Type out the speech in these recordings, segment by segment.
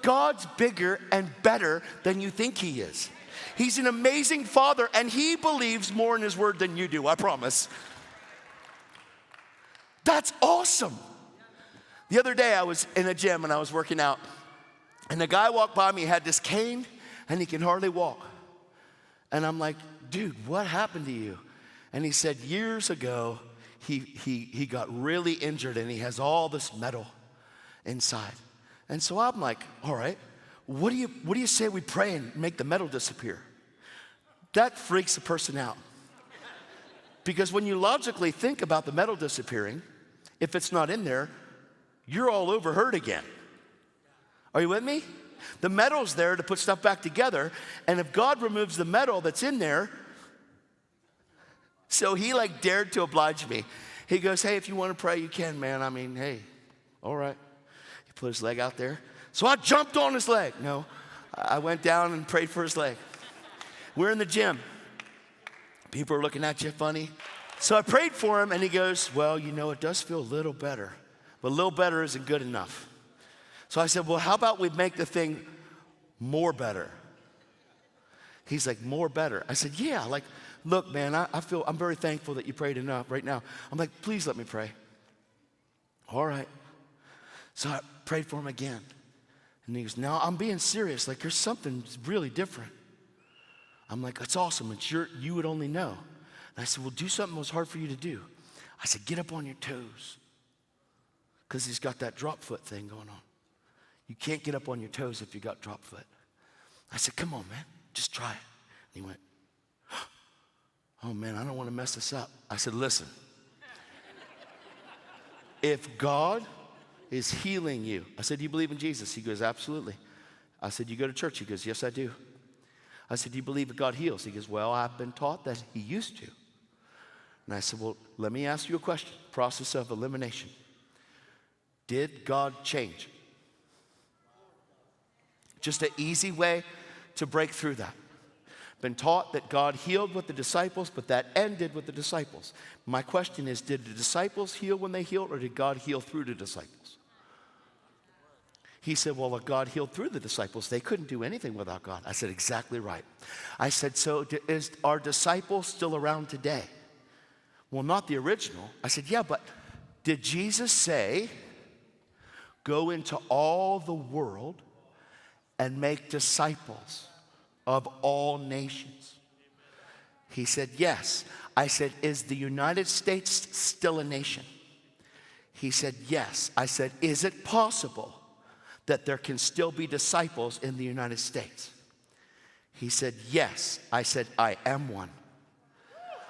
God's bigger and better than you think he is. He's an amazing father, and he believes more in his word than you do, I promise. That's awesome. The other day I was in a gym and I was working out, and the guy walked by me, had this cane, and he can hardly walk. And I'm like, dude, what happened to you? And he said, years ago, he got really injured, and he has all this metal inside. And so I'm like, all right, what do you say we pray and make the metal disappear? That freaks a person out. Because when you logically think about the metal disappearing, if it's not in there, you're all over hurt again. Are you with me? The metal's there to put stuff back together, and if God removes the metal that's in there, so he like dared to oblige me. He goes, hey, if you want to pray, you can, man. I mean, hey, all right. He put his leg out there. So I jumped on his leg. No, I went down and prayed for his leg. We're in the gym. People are looking at you funny. So I prayed for him, and he goes, well, you know, it does feel a little better, but a little better isn't good enough. So I said, well, how about we make the thing more better? He's like, more better? I said, yeah, like, look, man, I'm very thankful that you prayed enough right now. I'm like, please let me pray. All right. So I prayed for him again. And he goes, no, I'm being serious. Like, there's something really different. I'm like, that's awesome. It's you would only know. And I said, well, do something that was hard for you to do. I said, get up on your toes. Because he's got that drop foot thing going on. You can't get up on your toes if you got drop foot. I said, come on, man, just try it. And he went, oh, man, I don't want to mess this up. I said, listen, if God is healing you. I said, do you believe in Jesus? He goes, absolutely. I said, you go to church? He goes, yes, I do. I said, do you believe that God heals? He goes, well, I've been taught that he used to. And I said, well, let me ask you a question. Process of elimination. Did God change? Just an easy way to break through that. Been taught that God healed with the disciples, but that ended with the disciples. My question is, did the disciples heal when they healed, or did God heal through the disciples? He said, well, if God healed through the disciples, they couldn't do anything without God. I said, exactly right. I said, so are disciples still around today? Well, not the original. I said, yeah, but did Jesus say, go into all the world and make disciples of all nations? He said, yes. I said, is the United States still a nation? He said, yes. I said, is it possible that there can still be disciples in the United States? He said, yes. I said, I am one.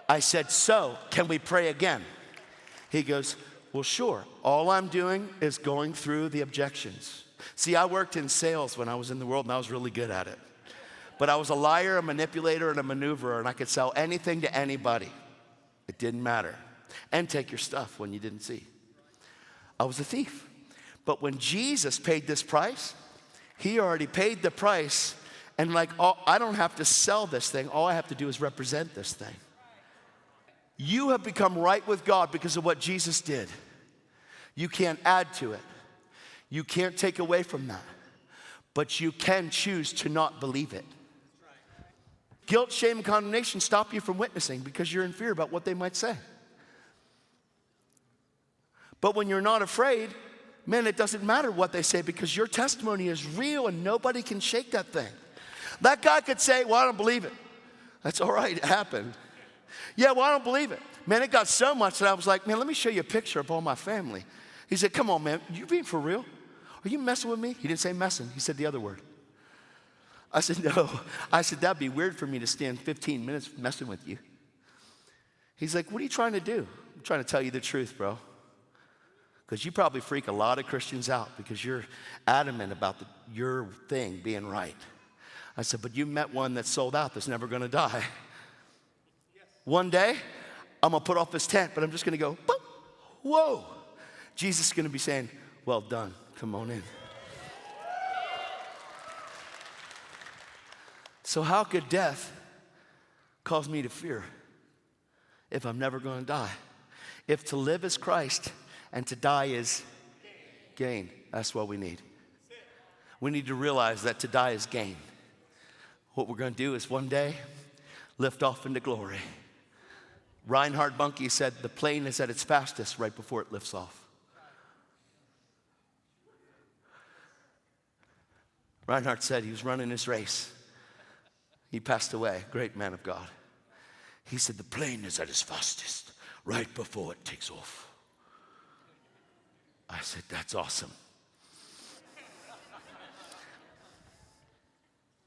I said, so can we pray again? He goes, well, sure. All I'm doing is going through the objections. See, I worked in sales when I was in the world, and I was really good at it. But I was a liar, a manipulator, and a maneuverer, and I could sell anything to anybody. It didn't matter. And take your stuff when you didn't see. I was a thief. But when Jesus paid this price, he already paid the price, and like, I don't have to sell this thing. All I have to do is represent this thing. You have become right with God because of what Jesus did. You can't add to it. You can't take away from that. But you can choose to not believe it. Guilt, shame, and condemnation stop you from witnessing because you're in fear about what they might say. But when you're not afraid, man, it doesn't matter what they say because your testimony is real and nobody can shake that thing. That guy could say, well, I don't believe it. That's all right, it happened. Yeah, well, I don't believe it. Man, it got so much that I was like, man, let me show you a picture of all my family. He said, come on, man, you being for real? Are you messing with me? He didn't say messing. He said the other word. I said, no. I said, that'd be weird for me to stand 15 minutes messing with you. He's like, what are you trying to do? I'm trying to tell you the truth, bro. Because you probably freak a lot of Christians out because you're adamant about your thing being right. I said, but you met one that's sold out that's never going to die. One day, I'm going to put off this tent, but I'm just going to go, boom, whoa. Jesus is going to be saying, well done, come on in. So how could death cause me to fear if I'm never going to die? If to live is Christ and to die is gain, that's what we need. We need to realize that to die is gain. What we're going to do is one day lift off into glory. Reinhard Bonnke said the plane is at its fastest right before it lifts off. Reinhard said he was running his race. He passed away, great man of God. He said the plane is at its fastest right before it takes off. I said, that's awesome.